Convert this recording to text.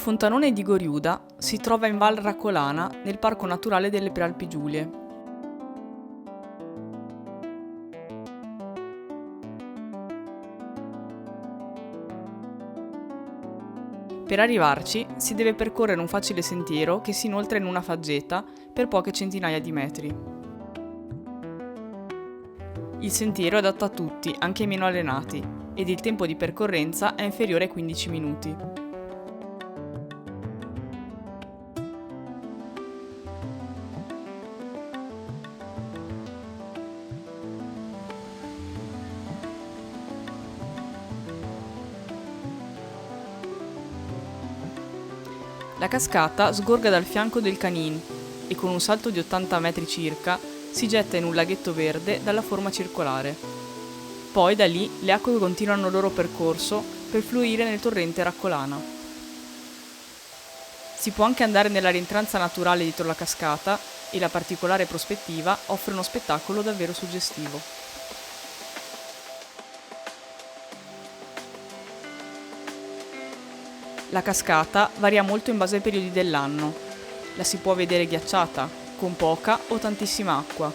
Fontanone di Goriuda si trova in Val Raccolana, nel Parco Naturale delle Prealpi Giulie. Per arrivarci si deve percorrere un facile sentiero che si inoltra in una faggeta per poche centinaia di metri. Il sentiero è adatto a tutti, anche ai meno allenati, ed il tempo di percorrenza è inferiore ai 15 minuti. La cascata sgorga dal fianco del Canin e con un salto di 80 metri circa si getta in un laghetto verde dalla forma circolare. Poi da lì le acque continuano il loro percorso per fluire nel torrente Raccolana. Si può anche andare nella rientranza naturale dietro la cascata e la particolare prospettiva offre uno spettacolo davvero suggestivo. La cascata varia molto in base ai periodi dell'anno. La si può vedere ghiacciata, con poca o tantissima acqua,